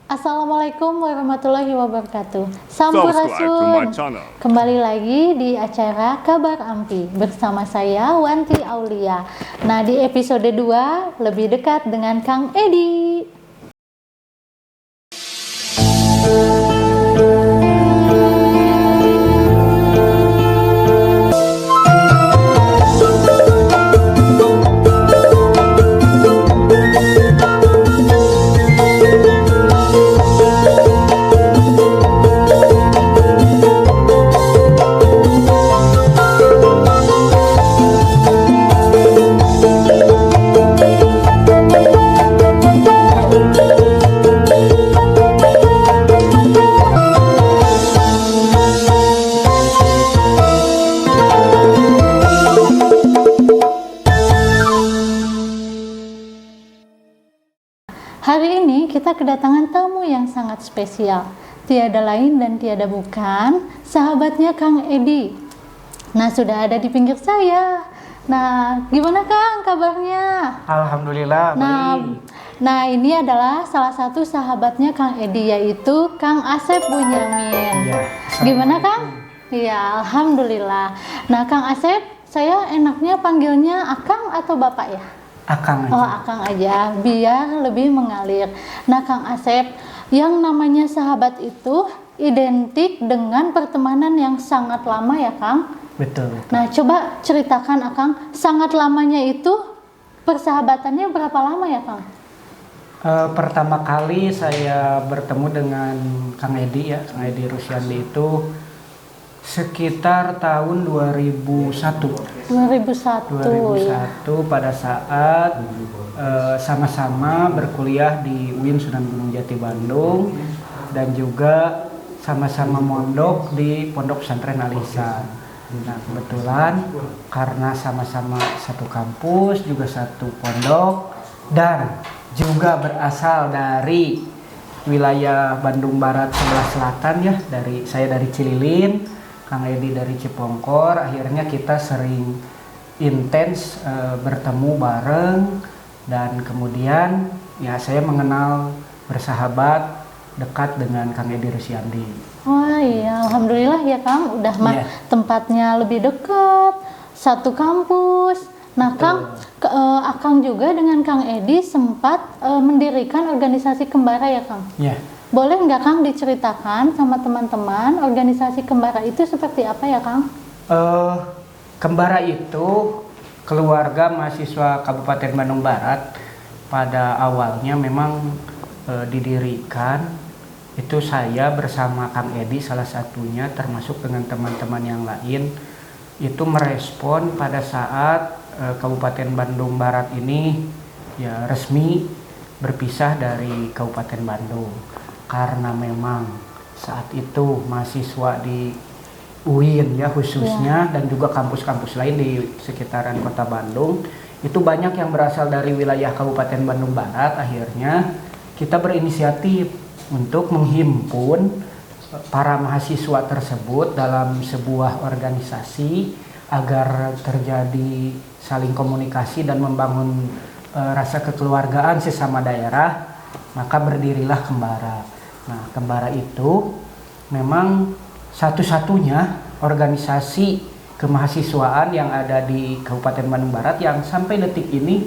Assalamualaikum warahmatullahi wabarakatuh. Subscribe to my Sampurasun. channel. Kembali lagi di acara Kabar Ampi bersama saya Wanti Aulia. Nah, di episode 2 lebih dekat dengan Kang Edi. Hari ini kita kedatangan tamu yang sangat spesial. Tiada lain dan tiada bukan sahabatnya Kang Edi. Nah, sudah ada di pinggir saya. Nah, gimana Kang kabarnya? Alhamdulillah baik. Nah, ini adalah salah satu sahabatnya Kang Edi, yaitu Kang Asep Bunyamin. Ya, Gimana Kang? Iya, Alhamdulillah. Nah, Kang Asep, saya enaknya panggilnya Akang atau Bapak ya? Akang aja. Oh, Akang aja, biar lebih mengalir. Nah, Kang Asep, yang namanya sahabat itu identik dengan pertemanan yang sangat lama ya, Kang? Betul. Nah, coba ceritakan, Akang, sangat lamanya itu persahabatannya berapa lama ya, Kang? Pertama kali saya bertemu dengan Kang Edi ya, Kang Edi Rusyandi itu sekitar tahun 2001. 2001. Pada saat sama-sama berkuliah di UIN Sunan Gunung Jati Bandung dan juga sama-sama mondok di Pondok Pesantren Al Ihsan. Nah, kebetulan karena sama-sama satu kampus, juga satu pondok dan juga berasal dari wilayah Bandung Barat sebelah selatan ya, saya dari Cililin, Kang Edi dari Cipongkor. Akhirnya kita sering intens bertemu bareng dan kemudian ya saya mengenal, bersahabat dekat dengan Kang Edi Rusyandi. Wah iya, Alhamdulillah ya Kang, udah Iya. tempatnya lebih dekat, satu kampus. Nah Kang, Akang juga dengan Kang Edi sempat mendirikan organisasi Kembara ya Kang? Ya. Boleh nggak Kang diceritakan sama teman-teman organisasi Kembara itu seperti apa ya Kang? Kembara itu keluarga mahasiswa Kabupaten Bandung Barat. Pada awalnya memang didirikan itu saya bersama Kang Edi salah satunya, termasuk dengan teman-teman yang lain, itu merespon pada saat Kabupaten Bandung Barat ini ya resmi berpisah dari Kabupaten Bandung, karena memang saat itu mahasiswa di UIN ya khususnya dan juga kampus-kampus lain di sekitaran kota Bandung itu banyak yang berasal dari wilayah Kabupaten Bandung Barat. Akhirnya kita berinisiatif untuk menghimpun para mahasiswa tersebut dalam sebuah organisasi agar terjadi saling komunikasi dan membangun rasa kekeluargaan sesama daerah, maka berdirilah Kembara. Nah, Kembara itu memang satu-satunya organisasi kemahasiswaan yang ada di Kabupaten Bandung Barat yang sampai detik ini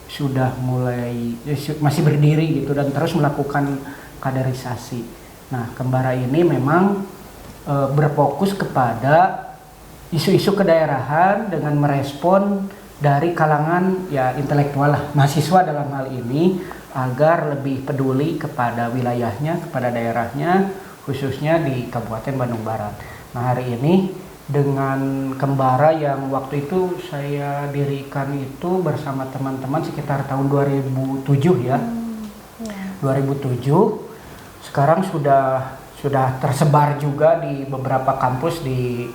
sudah mulai masih berdiri gitu dan terus melakukan kaderisasi. Nah, Kembara ini memang berfokus kepada isu-isu kedaerahan dengan merespon dari kalangan ya intelektual lah, mahasiswa dalam hal ini, agar lebih peduli kepada wilayahnya, kepada daerahnya, khususnya di Kabupaten Bandung Barat. Nah, hari ini dengan Kembara yang waktu itu saya dirikan itu bersama teman-teman sekitar tahun 2007 ya. 2007. Sekarang sudah tersebar juga di beberapa kampus di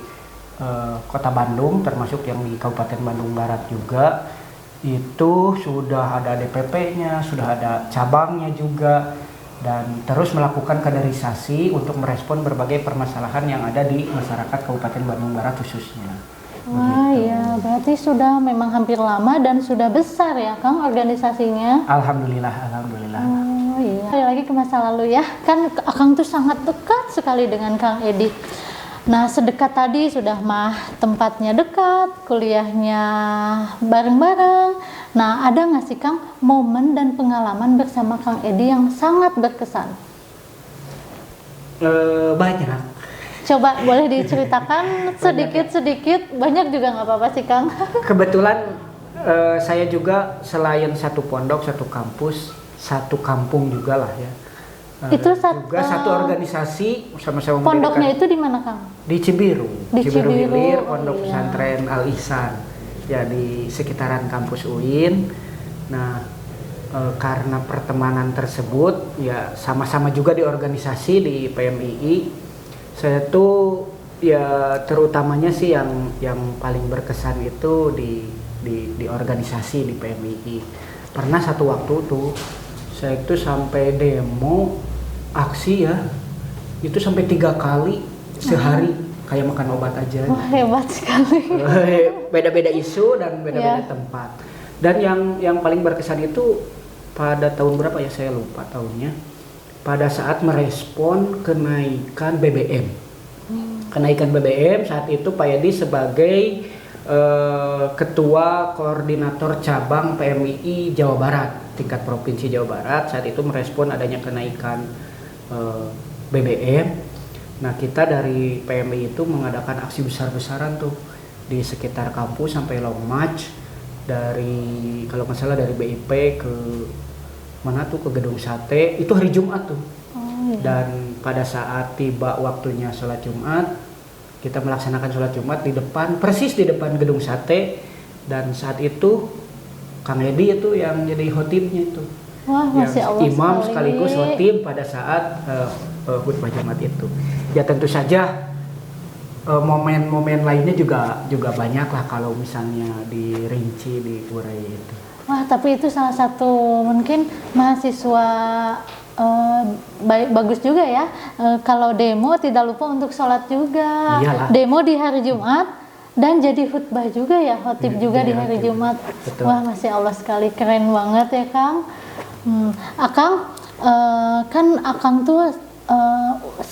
Kota Bandung, termasuk yang di Kabupaten Bandung Barat juga. Itu sudah ada DPP-nya, sudah ada cabangnya juga, dan terus melakukan kaderisasi untuk merespon berbagai permasalahan yang ada di masyarakat Kabupaten Bandung Barat khususnya. Wah iya, berarti sudah memang hampir lama dan sudah besar ya Kang organisasinya. Alhamdulillah, alhamdulillah. Oh iya, Kembali lagi ke masa lalu ya, kan Akang tuh sangat dekat sekali dengan Kang Edi. Nah, sedekat tadi sudah mah tempatnya dekat, kuliahnya bareng-bareng. Nah, ada nggak sih Kang momen dan pengalaman bersama Kang Edi yang sangat berkesan? Banyak. Coba boleh diceritakan sedikit-sedikit, banyak juga nggak apa-apa sih Kang. Kebetulan saya juga selain satu pondok, satu kampus, satu kampung juga lah ya. Itu juga satu organisasi sama-sama pondoknya mendirikan itu di mana Kang? di Cibiru, Di Cibiru, Hilir, oh Pondok iya. Pesantren Al Ihsan, ya di sekitaran kampus UIN. Nah, karena pertemanan tersebut, ya sama-sama juga di organisasi di PMII. Saya tuh ya terutamanya sih yang paling berkesan itu di organisasi di PMII. Pernah satu waktu tuh saya itu sampai demo aksi ya, itu sampai 3 kali sehari, kayak makan obat aja. Wah, hebat sekali. Beda-beda isu dan beda-beda Ya. tempat. Dan yang paling berkesan itu pada tahun berapa ya, saya lupa tahunnya. Pada saat merespon kenaikan BBM. Kenaikan BBM saat itu Pak Edi sebagai ketua koordinator cabang PMII Jawa Barat, tingkat provinsi Jawa Barat, saat itu merespon adanya kenaikan BBM. Nah, kita dari PMI itu mengadakan aksi besar-besaran tuh di sekitar kampus sampai long march dari, kalau nggak salah dari BIP ke mana tuh, ke Gedung Sate, itu hari Jumat tuh. Dan pada saat tiba waktunya sholat Jumat, kita melaksanakan sholat Jumat di depan, persis di depan Gedung Sate, dan saat itu Kang Edi itu yang jadi khotibnya itu. Wah, Yang Masya Allah imam sekali. sekaligus khotib pada saat khutbah Jumat itu. Ya tentu saja momen-momen lainnya juga banyak lah kalau misalnya dirinci, diurai itu. Wah, tapi itu salah satu mungkin mahasiswa bagus juga ya. Kalau demo tidak lupa untuk sholat juga. Iyalah. Demo di hari Jumat dan jadi khutbah juga ya, khotib juga di hari Jumat. Betul. Wah, Masya Allah sekali, keren banget ya Kang. Akang, kan Akang tuh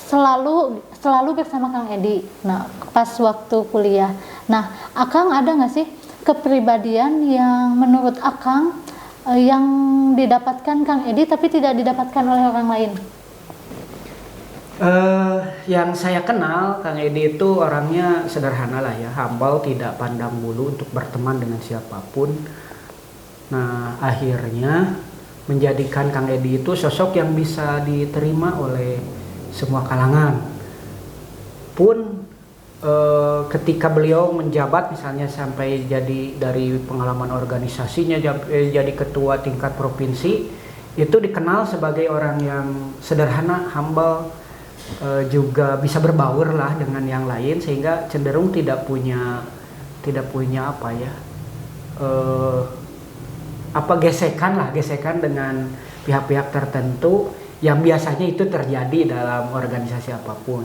selalu bersama Kang Edi. Nah, pas waktu kuliah. Nah, Akang ada nggak sih kepribadian yang menurut Akang yang didapatkan Kang Edi tapi tidak didapatkan oleh orang lain? Yang saya kenal Kang Edi itu orangnya sederhana lah ya, humble, tidak pandang bulu untuk berteman dengan siapapun. Nah, akhirnya menjadikan Kang Edi itu sosok yang bisa diterima oleh semua kalangan. Pun ketika beliau menjabat, misalnya sampai jadi dari pengalaman organisasinya jadi ketua tingkat provinsi, itu dikenal sebagai orang yang sederhana, humble, juga bisa berbaur lah dengan yang lain, sehingga cenderung tidak punya apa ya, gesekan dengan pihak-pihak tertentu yang biasanya itu terjadi dalam organisasi apapun.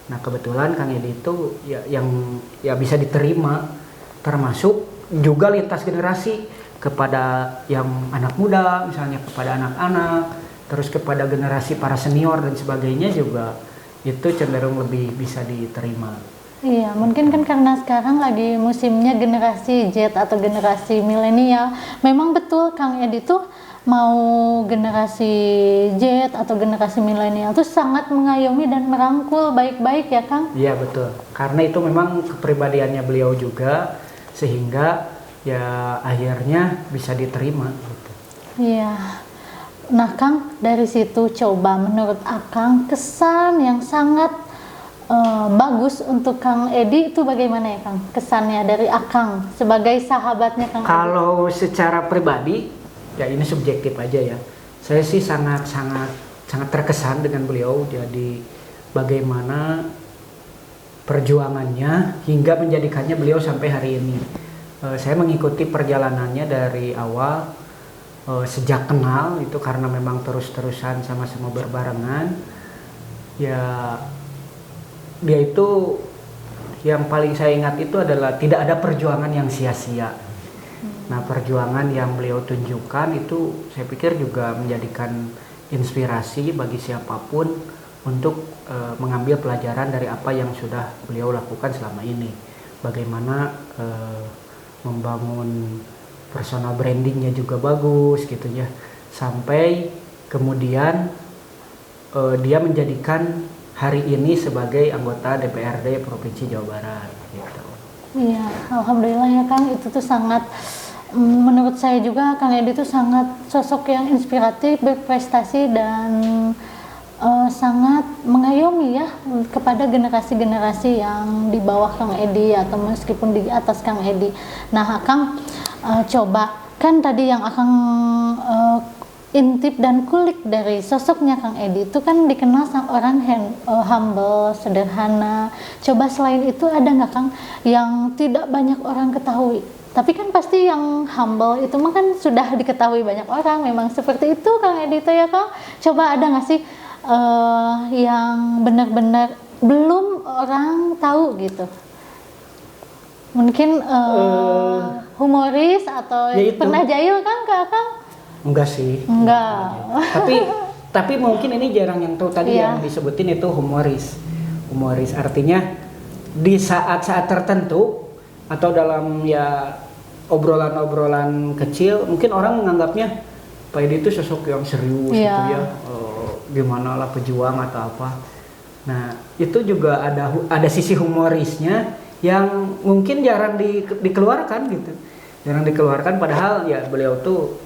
Nah, kebetulan Kang Edi itu yang bisa diterima, termasuk juga lintas generasi, kepada yang anak muda, misalnya kepada anak-anak, terus kepada generasi para senior dan sebagainya juga itu cenderung lebih bisa diterima. Iya, mungkin kan karena sekarang lagi musimnya generasi Z atau generasi milenial. Memang betul Kang Edi tuh mau generasi Z atau generasi milenial tuh sangat mengayomi dan merangkul baik-baik ya Kang? Iya betul, karena itu memang kepribadiannya beliau juga, sehingga ya akhirnya bisa diterima gitu. Iya. Nah Kang, dari situ coba menurut Akang kesan yang sangat bagus untuk Kang Edi itu bagaimana ya Kang? Kesannya dari Akang sebagai sahabatnya Kang Edi. Kalau secara pribadi, ya ini subjektif aja ya. Saya sih sangat terkesan dengan beliau. Jadi bagaimana perjuangannya hingga menjadikannya beliau sampai hari ini. Saya mengikuti perjalanannya dari awal, sejak kenal itu, karena memang terus-terusan sama-sama berbarengan. Ya dia itu yang paling saya ingat itu adalah tidak ada perjuangan yang sia-sia. Nah, perjuangan yang beliau tunjukkan itu saya pikir juga menjadikan inspirasi bagi siapapun untuk mengambil pelajaran dari apa yang sudah beliau lakukan selama ini. Bagaimana membangun personal brandingnya juga bagus gitu ya. Sampai kemudian dia menjadikan hari ini sebagai anggota DPRD Provinsi Jawa Barat gitu. Iya, alhamdulillah ya Kang, itu tuh sangat menurut saya juga Kang Edi itu sangat sosok yang inspiratif, berprestasi dan sangat mengayomi ya kepada generasi-generasi yang di bawah Kang Edi atau meskipun di atas Kang Edi. Nah, Kang coba kan tadi yang Akang intip dan kulik dari sosoknya Kang Edi itu kan dikenal orang humble, sederhana. Coba selain itu ada nggak Kang yang tidak banyak orang ketahui? Tapi kan pasti yang humble itu mah kan sudah diketahui banyak orang. Memang seperti itu Kang Edi itu ya Kang. Coba ada nggak sih yang benar-benar belum orang tahu gitu? Mungkin humoris atau Ya itu. pernah jahil kan Kang? Enggak sih. Enggak. Tapi mungkin ini jarang yang tahu tadi Iya. yang disebutin itu humoris. Humoris artinya di saat-saat tertentu atau dalam ya obrolan-obrolan kecil mungkin orang menganggapnya Pak Edi itu sosok yang serius Iya. gitu ya. Gimana lah pejuang atau apa. Nah, itu juga ada sisi humorisnya yang mungkin jarang dikeluarkan gitu. Jarang dikeluarkan padahal ya beliau tuh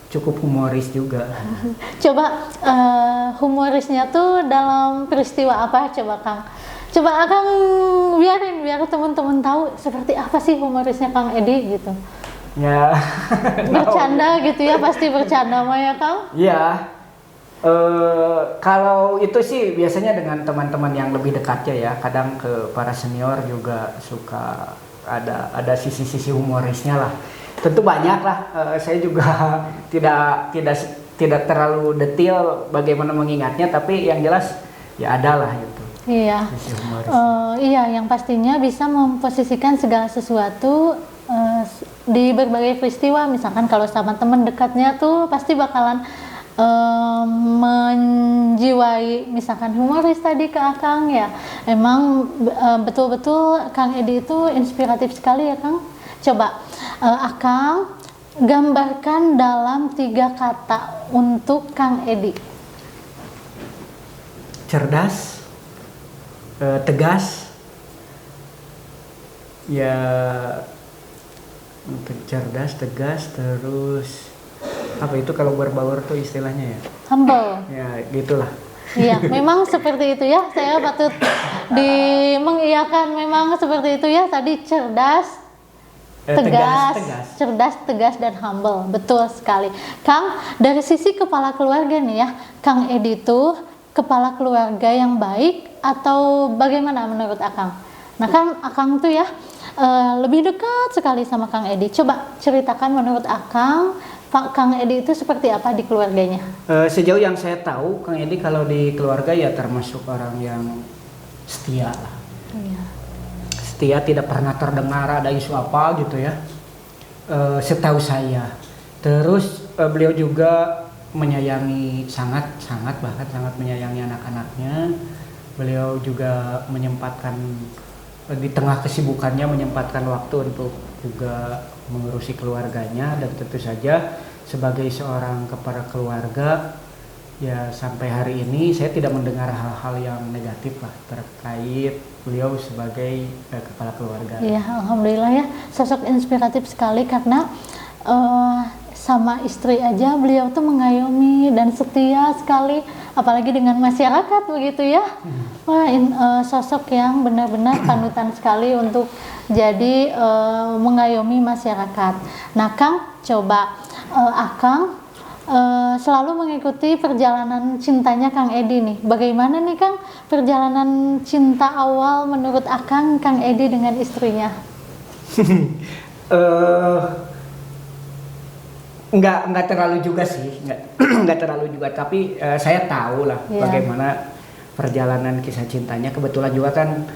cukup humoris juga. Coba humorisnya tuh dalam peristiwa apa coba Kang? Coba Kang biar teman-teman tahu seperti apa sih humorisnya Kang Edi gitu. Ya. Bercanda gitu ya, pasti bercanda mah ya Kang? Iya. Kalau itu sih biasanya dengan teman-teman yang lebih dekatnya ya. Kadang ke para senior juga suka ada sisi-sisi humorisnya lah. Tentu banyak lah. Saya juga tidak terlalu detail bagaimana mengingatnya, tapi yang jelas ya ada lah itu. Iya. Sisi humoris. Iya, yang pastinya bisa memposisikan segala sesuatu di berbagai peristiwa. Misalkan kalau sama teman dekatnya tuh pasti bakalan menjiwai misalkan humoris tadi ke Akang ya. Emang betul-betul Kang Edi itu inspiratif sekali ya Kang. Coba Akang gambarkan dalam 3 kata untuk Kang Edi. Cerdas, tegas, ya untuk cerdas, tegas, terus apa itu kalau berbaur tuh istilahnya ya? Humble. Ya gitulah. Iya, memang seperti itu ya. Saya patut mengiyakan memang seperti itu ya. Tadi cerdas, tegas, cerdas, tegas dan humble. Betul sekali. Kang, dari sisi kepala keluarga nih ya, Kang Edi itu kepala keluarga yang baik atau bagaimana menurut Akang? Nah kan Akang tuh ya lebih dekat sekali sama Kang Edi. Coba ceritakan menurut Akang, Pak Kang Edi itu seperti apa di keluarganya? Sejauh yang saya tahu, Kang Edi kalau di keluarga ya termasuk orang yang setia lah. Iya. Setia, tidak pernah terdengar ada isu apa gitu ya. Setahu saya. Terus beliau juga menyayangi sangat menyayangi anak-anaknya. Beliau juga menyempatkan di tengah kesibukannya menyempatkan waktu untuk juga mengurusi keluarganya, dan tentu saja sebagai seorang kepala keluarga ya sampai hari ini saya tidak mendengar hal-hal yang negatif lah terkait beliau sebagai kepala keluarga. Iya, alhamdulillah ya, sosok inspiratif sekali karena sama istri aja beliau tuh mengayomi dan setia sekali, apalagi dengan masyarakat begitu ya. Wah, sosok yang benar-benar panutan sekali untuk jadi mengayomi masyarakat. Nah Kang, coba Akang selalu mengikuti perjalanan cintanya Kang Edi nih. Bagaimana nih Kang perjalanan cinta awal menurut Akang Kang Edi dengan istrinya? Enggak terlalu juga sih, enggak terlalu juga, tapi saya tahu lah bagaimana perjalanan kisah cintanya. Kebetulan juga kan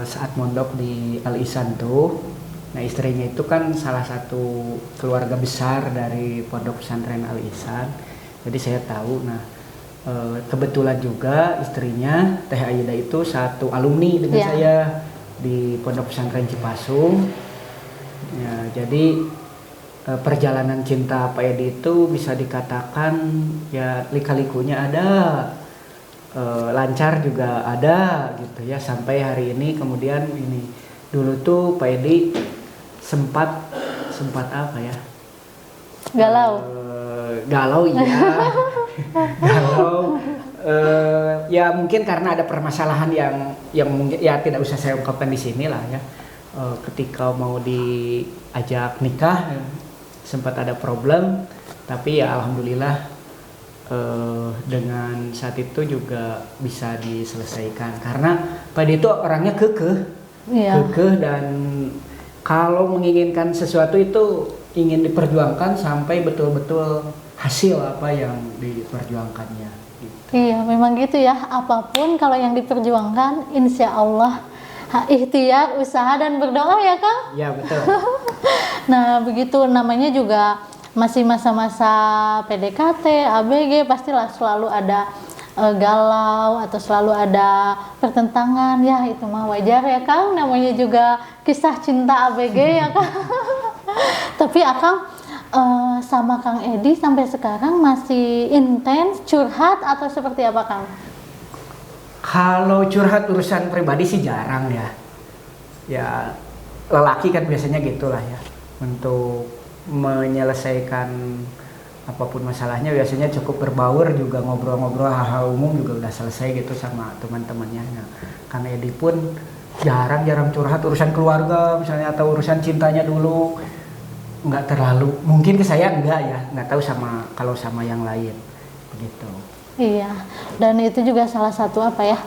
saat mondok di Al Ihsan tuh, nah istrinya itu kan salah satu keluarga besar dari Pondok Pesantren Al Ihsan. Jadi saya tahu. Nah, kebetulan juga istrinya Teh Aida itu satu alumni dengan saya di Pondok Pesantren Cipasung. Ya, jadi perjalanan cinta Pak Edi itu bisa dikatakan ya lika-likunya ada, lancar juga ada gitu ya, sampai hari ini. Kemudian ini dulu tuh Pak Edi sempat apa ya? Galau ya. Galau, ya mungkin karena ada permasalahan yang mungkin ya tidak usah saya ungkapkan di sini lah ya. Ketika mau diajak nikah sempat ada problem, tapi ya alhamdulillah dengan saat itu juga bisa diselesaikan karena pada itu orangnya kekeh dan kalau menginginkan sesuatu itu ingin diperjuangkan sampai betul-betul hasil apa yang diperjuangkannya gitu. Iya, memang gitu ya, apapun kalau yang diperjuangkan insya Allah ikhtiar, usaha dan berdoa ya Kang. Ya betul. Nah begitu, namanya juga masih masa-masa PDKT, ABG, pastilah selalu ada galau atau selalu ada pertentangan, ya itu mah wajar ya Kang, namanya juga kisah cinta ABG ya Kang. Tapi Akang sama Kang Edi sampai sekarang masih intens curhat atau seperti apa Kang? Kalau curhat urusan pribadi sih jarang ya. Ya lelaki kan biasanya gitulah ya. Untuk menyelesaikan apapun masalahnya biasanya cukup berbaur, juga ngobrol-ngobrol hal-hal umum juga udah selesai gitu sama teman-temannya. Nah, Kang Edi pun jarang-jarang curhat urusan keluarga misalnya atau urusan cintanya dulu. Nggak terlalu, mungkin ke saya enggak ya, nggak tahu kalau sama yang lain begitu. Iya, dan itu juga salah satu apa ya,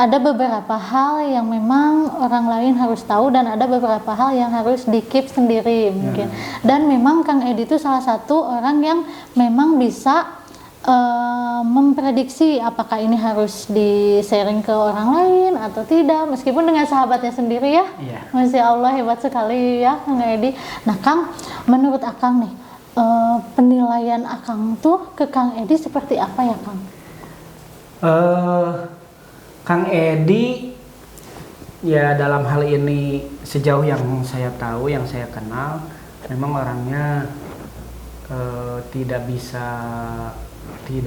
ada beberapa hal yang memang orang lain harus tahu dan ada beberapa hal yang harus di keep sendiri mungkin. Dan memang Kang Edi itu salah satu orang yang memang bisa memprediksi apakah ini harus di-sharing ke orang lain atau tidak, meskipun dengan sahabatnya sendiri ya. Masya Allah, hebat sekali ya Kang Edi. Nah Kang, menurut Akang nih, penilaian Akang tuh ke Kang Edi seperti apa ya Kang? Kang Edi ya dalam hal ini sejauh yang saya tahu, yang saya kenal, memang orangnya tidak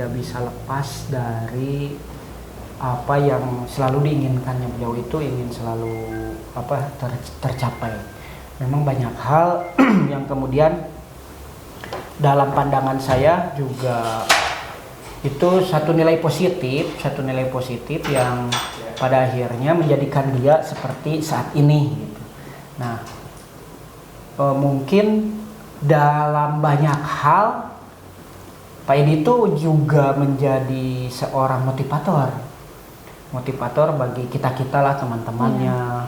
bisa lepas dari apa yang selalu diinginkannya. Beliau itu ingin selalu tercapai. Memang banyak hal yang kemudian dalam pandangan saya juga itu satu nilai positif yang pada akhirnya menjadikan dia seperti saat ini gitu. Nah, mungkin dalam banyak hal Pak Edi itu juga menjadi seorang motivator bagi kita lah, teman-temannya,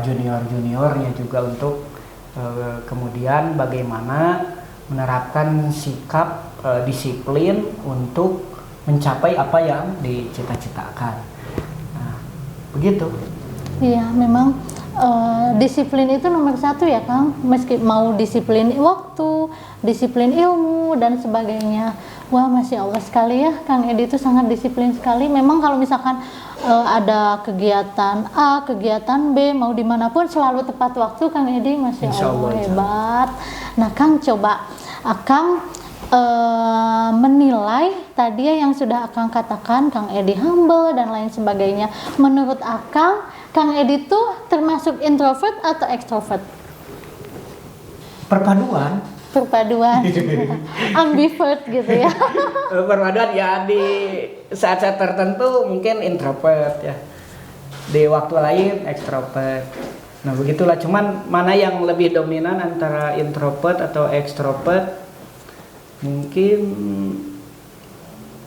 juniornya juga, untuk kemudian bagaimana menerapkan sikap disiplin untuk mencapai apa yang dicita-citakan. Nah, begitu. Iya, memang disiplin itu nomor satu ya Kang, meski mau disiplin waktu, disiplin ilmu dan sebagainya. Wah, Masya Allah sekali ya, Kang Edi itu sangat disiplin sekali. Memang kalau misalkan ada kegiatan A, kegiatan B, mau dimanapun selalu tepat waktu Kang Edi, Masya Allah, hebat. Nah Kang, coba Akang menilai tadi yang sudah Akang katakan, Kang Edi humble dan lain sebagainya. Menurut Akang, Kang Edi tuh termasuk introvert atau extrovert? Perpaduan. Ambivert gitu ya. Perpaduan ya, di saat-saat tertentu mungkin introvert ya, di waktu lain extrovert. Nah begitulah, cuman mana yang lebih dominan antara introvert atau extrovert? Mungkin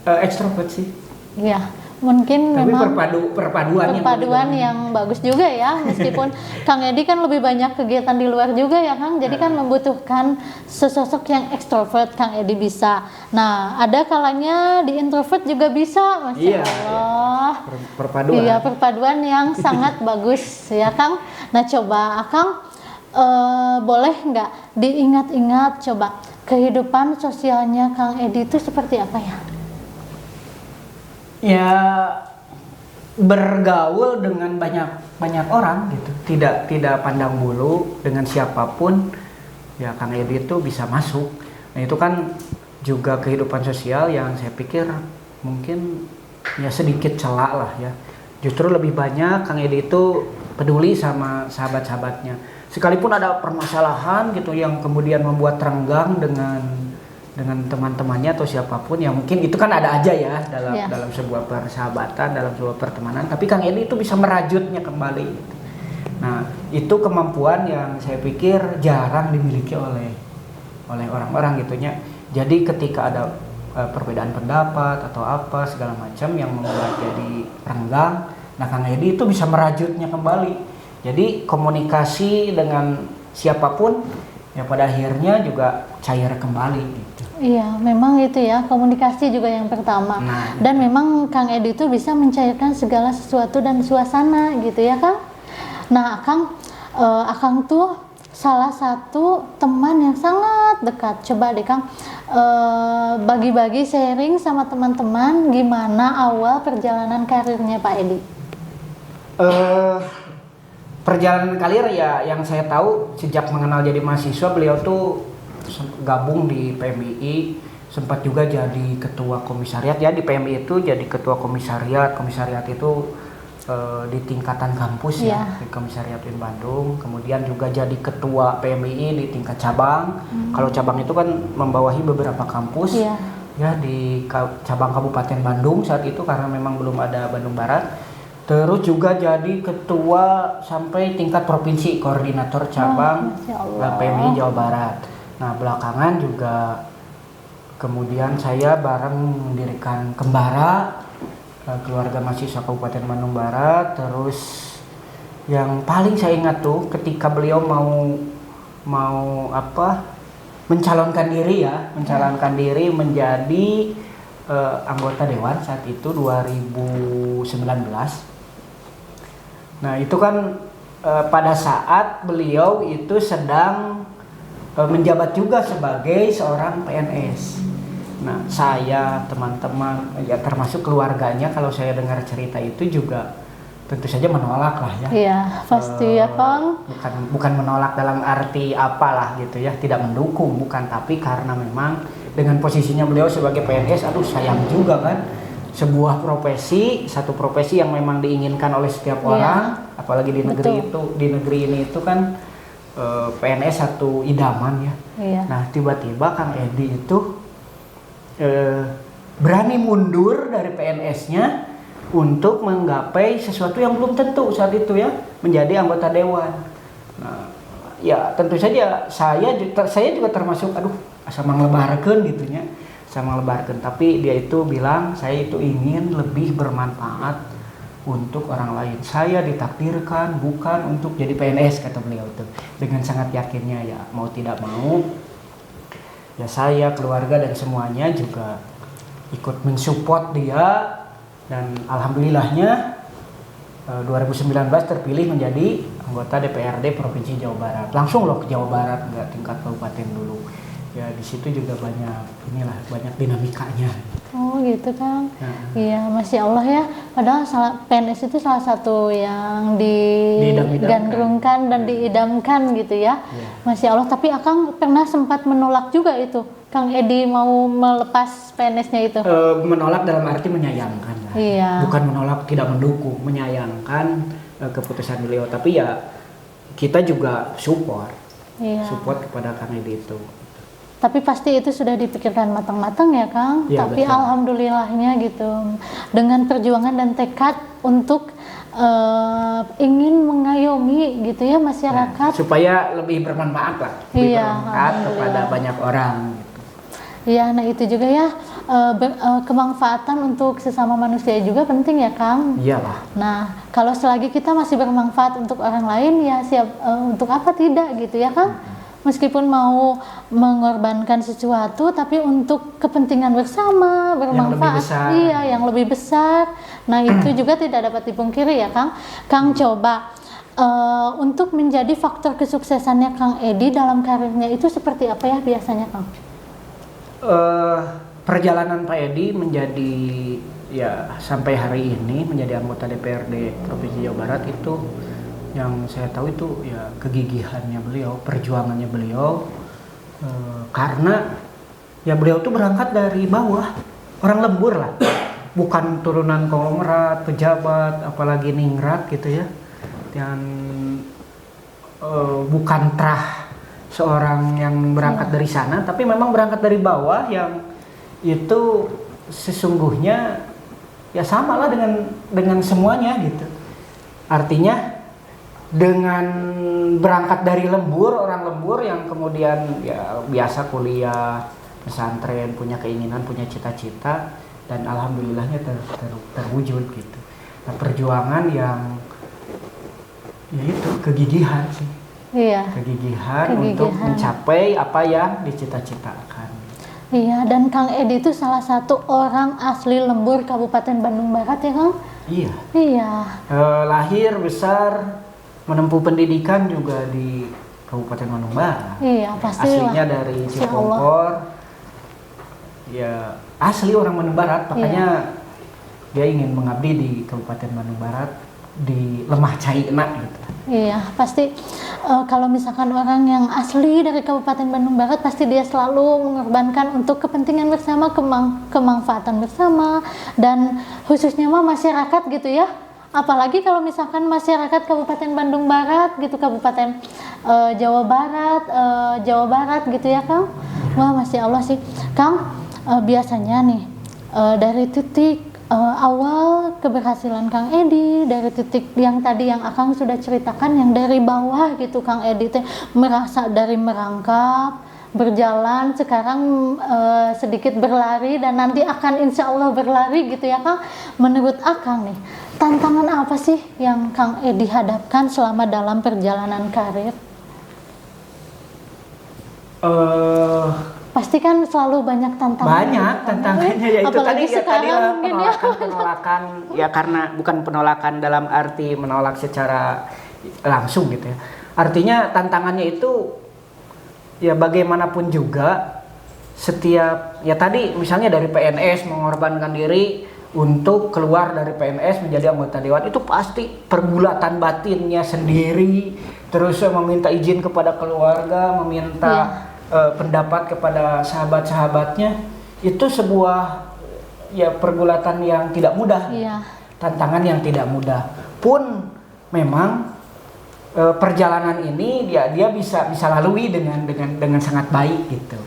extrovert sih. Iya, mungkin tapi memang perpaduan yang bagus juga ya, meskipun Kang Edi kan lebih banyak kegiatan di luar juga ya Kang, jadi kan membutuhkan sesosok yang ekstrovert. Kang Edi bisa. Nah, ada kalanya di introvert juga bisa, Masya Allah. Perpaduan. Iya, perpaduan yang sangat bagus ya Kang. Nah, coba Akang boleh nggak diingat-ingat coba kehidupan sosialnya Kang Edi itu seperti apa ya? Ya, bergaul dengan banyak orang gitu, tidak pandang bulu dengan siapapun. Ya, Kang Edi itu bisa masuk. Nah, itu kan juga kehidupan sosial yang saya pikir mungkin ya sedikit celak lah ya. Justru lebih banyak Kang Edi itu peduli sama sahabat-sahabatnya. Sekalipun ada permasalahan gitu yang kemudian membuat renggang dengan teman-temannya atau siapapun, ya mungkin itu kan ada aja ya dalam sebuah persahabatan, dalam sebuah pertemanan. Tapi Kang Edi itu bisa merajutnya kembali. Gitu. Nah, itu kemampuan yang saya pikir jarang dimiliki oleh orang-orang gitunya. Jadi ketika ada perbedaan pendapat atau apa segala macam yang membuat jadi renggang, nah Kang Edi itu bisa merajutnya kembali. Jadi komunikasi dengan siapapun ya pada akhirnya juga cair kembali gitu. Iya, memang itu ya, komunikasi juga yang pertama. Nah, dan memang Kang Edi itu bisa mencairkan segala sesuatu dan suasana gitu ya Kang. Nah Akang tuh salah satu teman yang sangat dekat. Coba deh Kang bagi-bagi sharing sama teman-teman gimana awal perjalanan karirnya Pak Edi. Perjalanan karir ya yang saya tahu sejak mengenal jadi mahasiswa, beliau tuh gabung di PMII, sempat juga jadi ketua komisariat ya. Di PMII itu jadi ketua komisariat itu di tingkatan kampus ya, di komisariat di Bandung. Kemudian juga jadi ketua PMII di tingkat cabang. Kalau cabang itu kan membawahi beberapa kampus ya di cabang Kabupaten Bandung saat itu karena memang belum ada Bandung Barat. Terus juga jadi ketua sampai tingkat provinsi, koordinator cabang PMI Jawa Barat. Nah, belakangan juga kemudian saya bareng mendirikan Kembara, keluarga mahasiswa Kabupaten Bandung Barat. Terus yang paling saya ingat tuh ketika beliau mau mencalonkan diri menjadi anggota dewan saat itu 2019. Nah, itu kan pada saat beliau itu sedang menjabat juga sebagai seorang PNS. Nah, saya, teman-teman, ya termasuk keluarganya, kalau saya dengar cerita itu juga tentu saja menolak lah ya. Iya, pasti ya Kang. Bukan menolak dalam arti apalah gitu ya, tidak mendukung, bukan, tapi karena memang dengan posisinya beliau sebagai PNS, aduh sayang juga kan. Satu profesi yang memang diinginkan oleh setiap orang, apalagi di negeri ini itu kan PNS satu idaman ya. Nah, tiba-tiba Kang Edi itu berani mundur dari PNS-nya untuk menggapai sesuatu yang belum tentu saat itu ya, menjadi anggota dewan. Nah, ya tentu saja saya juga termasuk asa manglebarkeun gitunya. Tapi dia itu bilang saya itu ingin lebih bermanfaat untuk orang lain. Saya ditakdirkan bukan untuk jadi PNS, kata beliau itu. Dengan sangat yakinnya ya, mau tidak mau ya saya, keluarga dan semuanya juga ikut mensupport dia. Dan alhamdulillahnya 2019 terpilih menjadi anggota DPRD Provinsi Jawa Barat. Langsung loh ke Jawa Barat, nggak tingkat kabupaten dulu. Ya di situ juga banyak dinamikanya. Oh gitu Kang. Iya, Masya Allah ya. Padahal PNS itu salah satu yang digandrungkan dan diidamkan gitu ya. Masya Allah. Tapi Akang pernah sempat menolak juga itu, Kang Edi mau melepas PNS-nya itu. Menolak dalam arti menyayangkan lah. Iya. Bukan menolak, tidak mendukung, menyayangkan keputusan beliau. Tapi ya kita juga support kepada Kang Edi itu. Tapi pasti itu sudah dipikirkan matang-matang ya Kang. Ya, tapi betul. Alhamdulillahnya gitu, dengan perjuangan dan tekad untuk ingin mengayomi gitu ya masyarakat. Ya, supaya lebih bermanfaat lah, bermanfaat kepada banyak orang. Gitu. Iya, nah itu juga ya kemanfaatan untuk sesama manusia juga penting ya Kang. Iyalah. Nah kalau selagi kita masih bermanfaat untuk orang lain ya untuk apa tidak gitu ya Kang. Meskipun mau mengorbankan sesuatu, tapi untuk kepentingan bersama, bermanfaat, yang lebih besar. Nah itu juga tidak dapat dipungkiri ya Kang. Kang coba untuk menjadi faktor kesuksesannya Kang Edi dalam karirnya itu seperti apa ya biasanya Kang? eh, perjalanan Pak Edi menjadi ya sampai hari ini menjadi anggota DPRD Provinsi Jawa Barat itu yang saya tahu itu ya kegigihannya beliau, perjuangannya beliau, karena ya beliau tuh berangkat dari bawah, orang lembur lah, bukan turunan konglomerat, pejabat, apalagi ningrat gitu ya, dan bukan terah seorang yang berangkat dari sana, tapi memang berangkat dari bawah yang itu sesungguhnya ya sama lah dengan semuanya gitu. Artinya dengan berangkat dari lembur, orang lembur yang kemudian ya biasa kuliah, pesantren, punya keinginan, punya cita-cita, dan alhamdulillahnya terwujud gitu. Nah, perjuangan yang ya itu kegigihan sih. Iya. Kegigihan untuk mencapai apa yang dicita-citakan. Iya, dan Kang Edi itu salah satu orang asli Lembur Kabupaten Bandung Barat ya Kang? Iya. Iya. Lahir besar menempuh pendidikan juga di Kabupaten Bandung Barat. Iya, pasti. Aslinya dari Cipongkor. Ya asli orang Bandung Barat, makanya dia ingin mengabdi di Kabupaten Bandung Barat di Lemah Caina gitu. Iya, pasti kalau misalkan orang yang asli dari Kabupaten Bandung Barat pasti dia selalu mengorbankan untuk kepentingan bersama, kemanfaatan bersama, dan khususnya mah masyarakat gitu ya. Apalagi kalau misalkan masyarakat Kabupaten Bandung Barat gitu, Kabupaten Jawa Barat gitu ya Kang. Wah, Masya Allah sih Kang. Biasanya nih dari titik awal keberhasilan Kang Edi, dari titik yang tadi yang Akang sudah ceritakan, yang dari bawah gitu Kang Edi teh merasa dari merangkap, berjalan, sekarang sedikit berlari dan nanti akan insya Allah berlari gitu ya Kang. Menurut Akang nih, tantangan apa sih yang Kang Edi hadapkan selama dalam perjalanan karir? Pasti kan selalu banyak tantangan. Banyak tantangannya ya, itu tadi sekarang ya penolakan ya, karena bukan penolakan dalam arti menolak secara langsung gitu ya. Artinya tantangannya itu ya bagaimanapun juga setiap ya tadi misalnya dari PNS mengorbankan diri untuk keluar dari PNS menjadi anggota dewan, itu pasti pergulatan batinnya sendiri, terus meminta izin kepada keluarga, meminta pendapat kepada sahabat-sahabatnya, itu sebuah ya pergulatan yang tidak mudah, tantangan yang tidak mudah. Pun memang perjalanan ini dia bisa lalui dengan sangat baik gitu.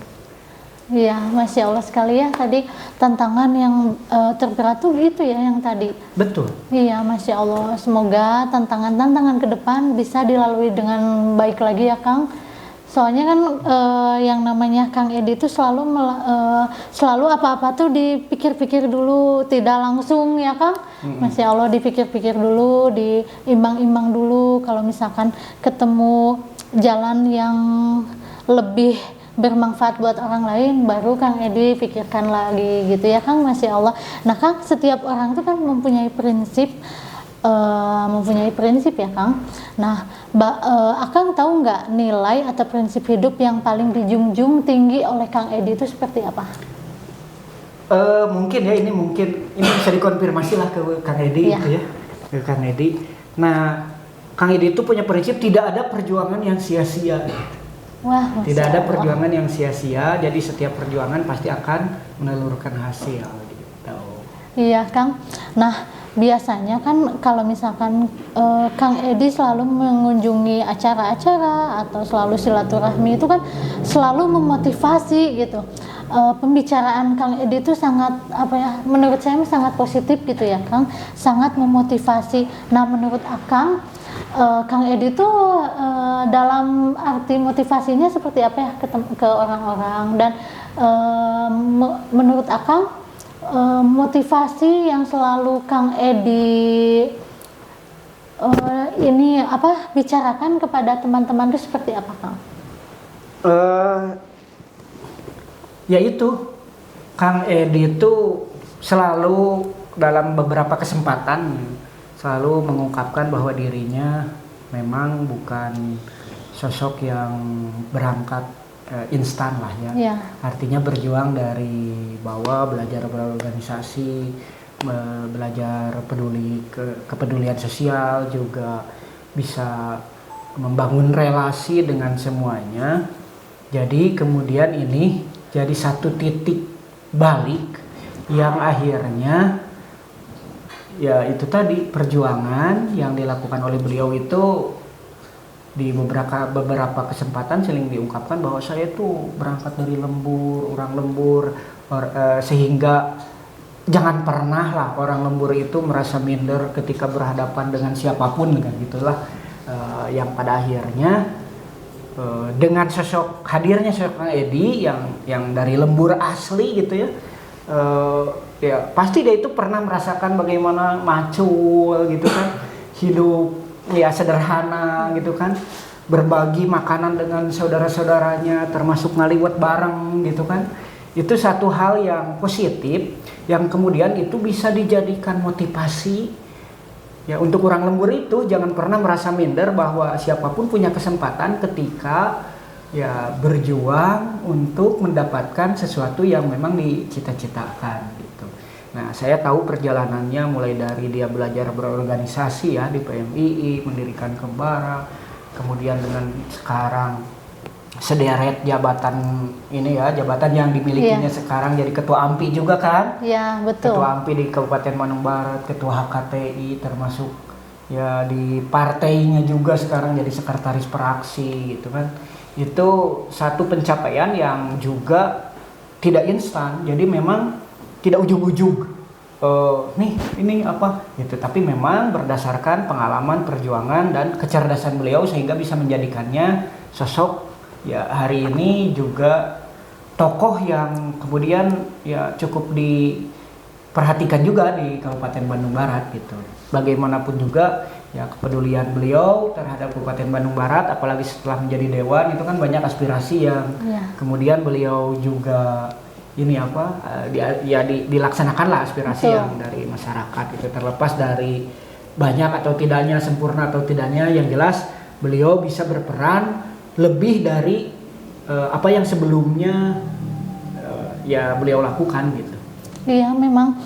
Iya, Masya Allah sekali ya, tadi tantangan yang terberat tuh gitu ya yang tadi. Betul. Iya, Masya Allah, semoga tantangan-tantangan ke depan bisa dilalui dengan baik lagi ya Kang. Soalnya kan yang namanya Kang Edi itu selalu apa-apa tuh dipikir-pikir dulu, tidak langsung ya Kang. Masya Allah, dipikir-pikir dulu, diimbang-imbang dulu. Kalau misalkan ketemu jalan yang lebih bermanfaat buat orang lain, baru Kang Edi pikirkan lagi gitu ya Kang. Masya Allah. Nah Kang, setiap orang itu kan mempunyai prinsip ya Kang. Nah, Akang tahu nggak nilai atau prinsip hidup yang paling dijunjung tinggi oleh Kang Edi itu seperti apa? Mungkin ini bisa dikonfirmasi lah ke Kang Edi gitu ya, ke Kang Edi. Nah, Kang Edi itu punya prinsip tidak ada perjuangan yang sia-sia. Wah, tidak ada perjuangan yang sia-sia, jadi setiap perjuangan pasti akan menelurkan hasil gitu. Iya Kang. Nah, biasanya kan kalau misalkan Kang Edi selalu mengunjungi acara-acara atau selalu silaturahmi, itu kan selalu memotivasi gitu. Pembicaraan Kang Edi itu sangat menurut saya sangat positif gitu ya Kang, sangat memotivasi. Nah, menurut Akang, Kang Edi itu dalam arti motivasinya seperti apa ya ke orang-orang, dan menurut Akang motivasi yang selalu Kang Edi bicarakan kepada teman-teman itu seperti apa Kang? Yaitu Kang Edi itu selalu dalam beberapa kesempatan selalu mengungkapkan bahwa dirinya memang bukan sosok yang berangkat instan lah ya. Iya. Artinya berjuang dari bawah, belajar berorganisasi, belajar kepedulian sosial, juga bisa membangun relasi dengan semuanya. Jadi kemudian ini jadi satu titik balik yang akhirnya ya itu tadi perjuangan yang dilakukan oleh beliau itu di beberapa kesempatan sering diungkapkan bahwa saya tuh berangkat dari lembur, orang lembur, sehingga jangan pernah lah orang lembur itu merasa minder ketika berhadapan dengan siapapun kan gitulah. Yang pada akhirnya dengan hadirnya sosok Kang Edi yang dari lembur asli gitu ya, ya pasti dia itu pernah merasakan bagaimana macul gitu kan, hidup ya sederhana gitu kan, berbagi makanan dengan saudara-saudaranya, termasuk ngaliwat bareng gitu kan. Itu satu hal yang positif yang kemudian itu bisa dijadikan motivasi ya untuk orang lembur itu. Jangan pernah merasa minder bahwa siapapun punya kesempatan ketika ya berjuang untuk mendapatkan sesuatu yang memang dicita-citakan gitu. Nah, saya tahu perjalanannya mulai dari dia belajar berorganisasi ya di PMII, mendirikan Kembara, kemudian dengan sekarang sederet jabatan ini ya, jabatan yang dimilikinya sekarang jadi ketua AMPI juga kan? Iya, betul. Ketua AMPI di Kabupaten Bandung Barat, ketua HKTI, termasuk ya di partainya juga sekarang jadi sekretaris praksi gitu kan. Itu satu pencapaian yang juga tidak instan. Jadi memang tidak ujug-ujug nih ini apa gitu, tapi memang berdasarkan pengalaman, perjuangan dan kecerdasan beliau sehingga bisa menjadikannya sosok ya hari ini juga tokoh yang kemudian ya cukup diperhatikan juga di Kabupaten Bandung Barat gitu. Bagaimanapun juga ya kepedulian beliau terhadap Kabupaten Bandung Barat, apalagi setelah menjadi dewan itu kan banyak aspirasi yang kemudian beliau juga ini apa dilaksanakanlah aspirasi yang dari masyarakat itu, terlepas dari banyak atau tidaknya, sempurna atau tidaknya, yang jelas beliau bisa berperan lebih dari apa yang sebelumnya ya beliau lakukan gitu. Iya, memang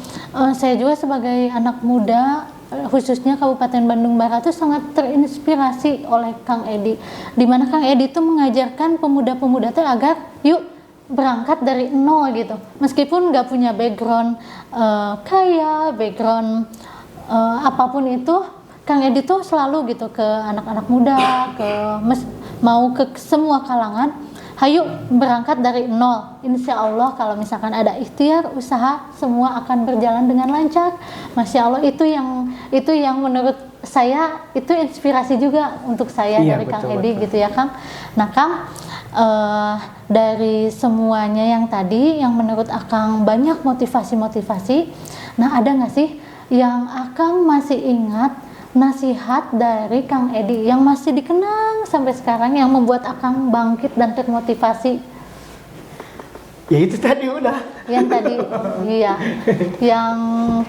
saya juga sebagai anak muda khususnya Kabupaten Bandung Barat itu sangat terinspirasi oleh Kang Edi, di mana Kang Edi itu mengajarkan pemuda-pemuda itu agar yuk berangkat dari nol gitu, meskipun nggak punya background kaya, background apapun itu, Kang Edi tuh selalu gitu ke anak-anak muda, mau ke semua kalangan, hayu berangkat dari nol. Insya Allah kalau misalkan ada ikhtiar, usaha, semua akan berjalan dengan lancar. Masya Allah, itu yang menurut saya itu inspirasi juga untuk saya dari Kang Edi gitu ya Kang. Nah Kang, dari semuanya yang tadi yang menurut Akang banyak motivasi, nah ada nggak sih yang Akang masih ingat nasihat dari Kang Edi yang masih dikenang sampai sekarang yang membuat Akang bangkit dan termotivasi? Ya itu tadi udah. Yang tadi, iya. Yang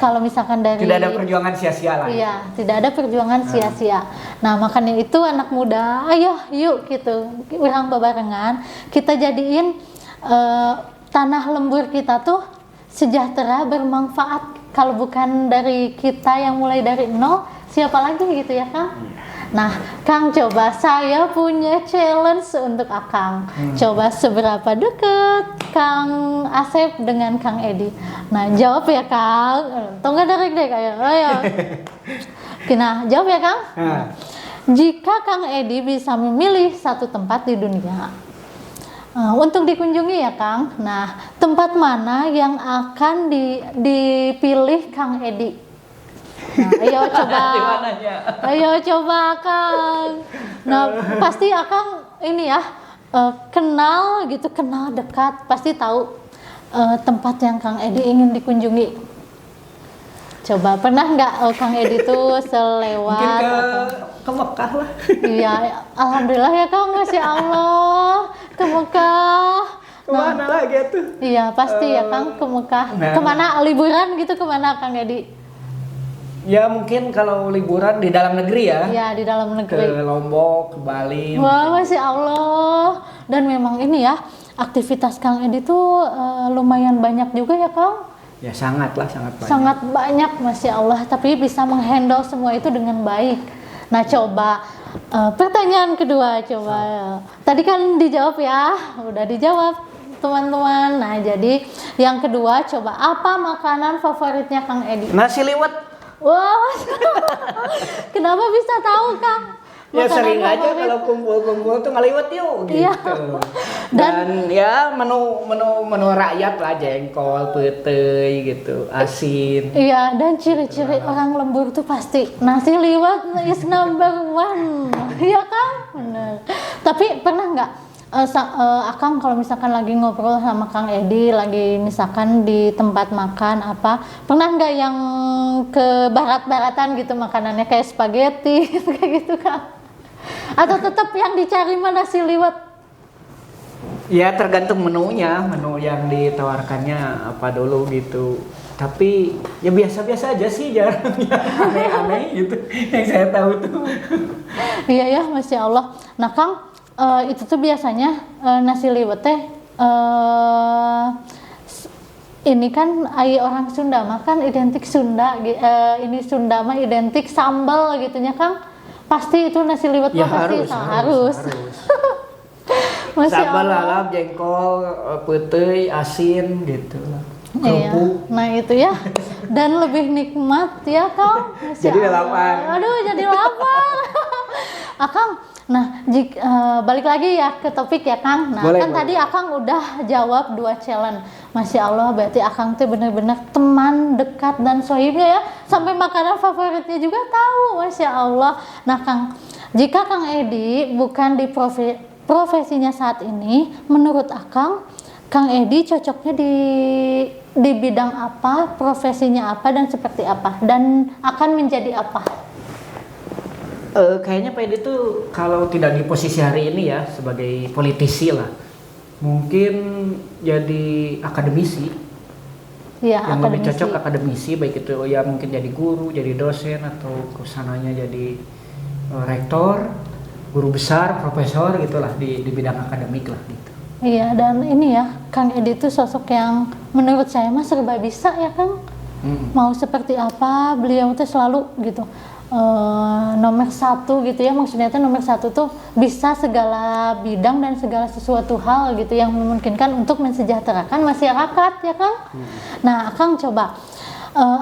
kalau misalkan dari tidak ada perjuangan sia-sia lah. Iya, tidak ada perjuangan sia-sia. Nah, makanya itu anak muda, ayo yuk gitu, urang babarengan, kita jadiin tanah lembur kita tuh sejahtera, bermanfaat. Kalau bukan dari kita yang mulai dari nol, siapa lagi gitu ya Kang? Nah, Kang, coba saya punya challenge untuk Akang. Coba seberapa dekat Kang Asep dengan Kang Edi? Nah, jawab ya Kang. Tunggu dari deh kayak. Ayo. Nah, jawab ya Kang. Jika Kang Edi bisa memilih satu tempat di dunia untuk dikunjungi ya Kang. Nah, tempat mana yang akan dipilih Kang Edi? Nah, ayo coba Kang. Nah, pasti Akang ini ya kenal dekat, pasti tahu tempat yang Kang Edi ingin dikunjungi. Coba pernah nggak Kang Edi tuh selewat? Mungkin ke Mekah lah. Iya, alhamdulillah ya Kang, masya Allah ke Mekah. Kemana lagi tuh? Iya pasti ya Kang, ke Mekah. Kemana liburan gitu, kemana Kang Edi? Ya mungkin kalau liburan di dalam negeri ya. Iya, di dalam negeri. Ke Lombok, ke Bali. Wah, masya Allah. Dan memang ini ya, aktivitas Kang Edi tuh lumayan banyak juga ya Kang? Ya sangat banyak. Sangat banyak, Masya Allah, tapi bisa menghandle semua itu dengan baik. Nah coba, pertanyaan kedua coba. Tadi kan dijawab ya, udah dijawab teman-teman. Nah jadi yang kedua coba, apa makanan favoritnya Kang Edi? Nasi liwet. Wah, kenapa bisa tahu Kang? Ya Makanan sering aja favorit? kalau kumpul-kumpul tuh ngeliwet yuk gitu. Iya. Dan ya menu rakyat lah, jengkol, petei gitu, asin. Iya, dan ciri-ciri orang lembur tuh pasti nasi liwet is number one. Iya kan? Bener. Tapi pernah nggak Akang kalau misalkan lagi ngobrol sama Kang Edi, lagi misalkan di tempat makan apa, pernah nggak yang ke barat-baratan gitu makanannya kayak spaghetti kayak gitu Kang? Atau tetap yang dicari mana nasi liwet? Ya tergantung menunya, menu yang ditawarkannya apa dulu gitu. Tapi ya biasa-biasa aja sih, jarang yang aneh-aneh gitu yang saya tahu tuh. Iya ya, Masya Allah. Nah Kang, itu tuh biasanya nasi liwet teh ini kan orang Sunda makan identik Sunda, ini Sunda mah identik sambal gitunya Kang. Pasti itu nasi liwet Ya mah pasti harus. Masya Sambal, Allah. lalap, jengkol, petei, asin gitu. Iya. Kerupuk. Nah itu ya, dan lebih nikmat ya Kang. Masya Jadi Allah. lapar. Aduh jadi lapar. Akang, nah balik lagi ya ke topik ya Kang. Nah Boleh, kan boleh. tadi Akang udah jawab 2 challenge. Masya Allah, berarti Akang tuh bener-bener teman dekat dan sohibnya ya. Sampai makanan favoritnya juga tahu, Masya Allah. Nah Kang, jika Kang Edi bukan di profesinya saat ini, menurut Akang, Kang Edi cocoknya di bidang apa, profesinya apa, dan seperti apa, dan akan menjadi apa? Kayaknya Pak Edi tuh kalau tidak di posisi hari ini ya sebagai politisi lah, mungkin jadi akademisi. Ya, Yang lebih akademisi. cocok akademisi, baik itu ya mungkin jadi guru, jadi dosen, atau kesananya jadi rektor, guru besar, profesor gitulah di bidang akademik lah gitu. Iya, dan ini ya, Kang Edi itu sosok yang menurut saya mah serba bisa ya Kang. Mau seperti apa, beliau tuh selalu gitu. Nomor 1 gitu ya, maksudnya tuh nomor 1 tuh bisa segala bidang dan segala sesuatu hal gitu yang memungkinkan untuk mensejahterakan masyarakat ya Kang. Nah Akang coba,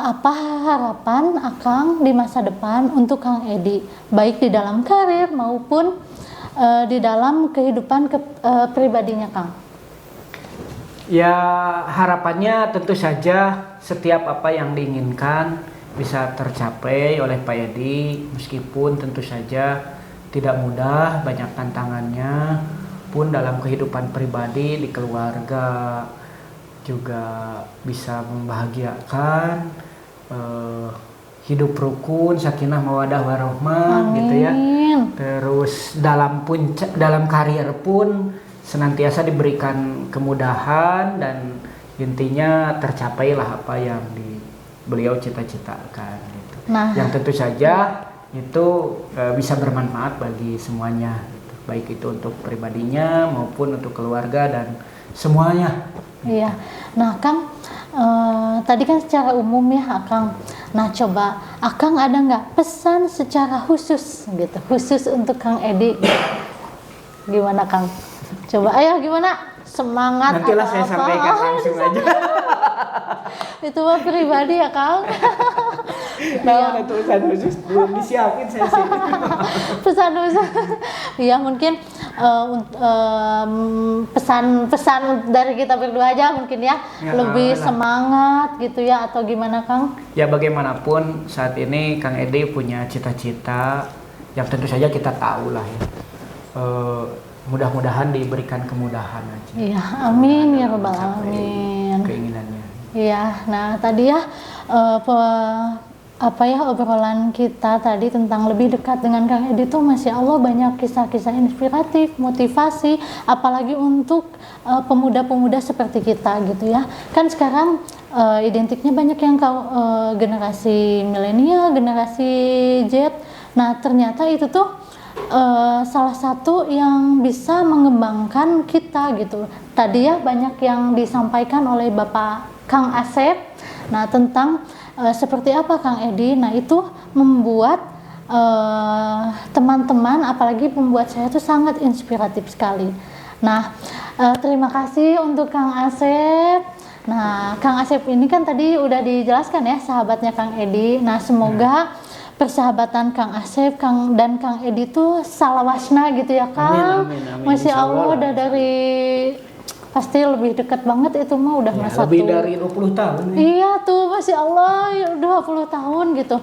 apa harapan Akang di masa depan untuk Kang Edi, baik di dalam karir maupun di dalam kehidupan pribadinya Kang? Ya harapannya tentu saja setiap apa yang diinginkan bisa tercapai oleh Pak Edi, meskipun tentu saja tidak mudah, banyak tantangannya pun dalam kehidupan pribadi, di keluarga juga bisa membahagiakan, hidup rukun, sakinah mawadah warahmah gitu ya. Terus dalam karir pun senantiasa diberikan kemudahan dan intinya tercapailah apa yang beliau cita-citakan gitu. Nah, yang tentu saja itu bisa bermanfaat bagi semuanya gitu. Baik itu untuk pribadinya maupun untuk keluarga dan semuanya. Iya. Nah, Kang, tadi kan secara umum ya, Akang. Nah, coba Akang ada nggak pesan secara khusus gitu, khusus untuk Kang Edi? Gimana, Kang? Coba, ayo gimana? Semangat Nantilah atau saya apa? sampaikan langsung aja. Itu mah pribadi ya, Kang. Nah, ada tulisan khusus belum disiapin saya sih. Pesan-pesan. Ya mungkin pesan-pesan dari kita berdua aja mungkin ya, Ya, lebih lah. semangat gitu ya, atau gimana Kang? Ya bagaimanapun saat ini Kang Edi punya cita-cita yang tentu saja kita tahu lah ya. Mudah-mudahan diberikan kemudahan aja. Iya, amin ya rabbal Mencapai alamin. keinginannya. Iya, nah tadi ya obrolan kita tadi tentang lebih dekat dengan Kang Edi tuh Masya Allah banyak kisah-kisah inspiratif, motivasi, apalagi untuk pemuda-pemuda seperti kita gitu ya. Kan sekarang identiknya banyak yang generasi milenial, generasi Z. Nah ternyata itu tuh salah satu yang bisa mengembangkan kita gitu. Tadi ya banyak yang disampaikan oleh Bapak Kang Asep. Nah, tentang seperti apa Kang Edi. Nah, itu membuat teman-teman, apalagi membuat saya tuh sangat inspiratif sekali. Nah, terima kasih untuk Kang Asep. Nah, Kang Asep ini kan tadi udah dijelaskan ya sahabatnya Kang Edi. Nah, semoga persahabatan Kang Asep, dan Kang Edi tuh salawasna gitu ya Kang. Amin, amin, amin. Masya Insya Allah Allah. udah dari pasti lebih dekat banget itu mah udah Ya, masa lebih tua. dari 20 tahun nih. Iya tuh, Masya Allah, ya udah 20 tahun gitu.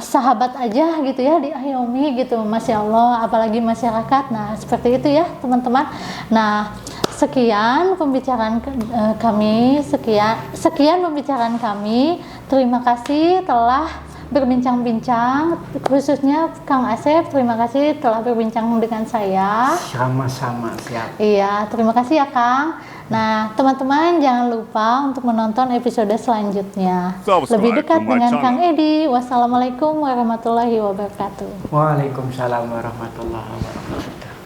Sahabat aja gitu ya di Ayomi gitu, Masya Allah, apalagi masyarakat. Nah, seperti itu ya teman-teman. Nah, sekian pembicaraan kami, sekian pembicaraan kami. Terima kasih telah berbincang-bincang, khususnya Kang Asep, terima kasih telah berbincang dengan saya. Sama-sama, siap. Iya, terima kasih ya Kang. Nah, teman-teman jangan lupa untuk menonton episode selanjutnya. Subscribe Lebih dekat to my dengan channel. Kang Edi. Wassalamualaikum warahmatullahi wabarakatuh. Waalaikumsalam warahmatullahi wabarakatuh.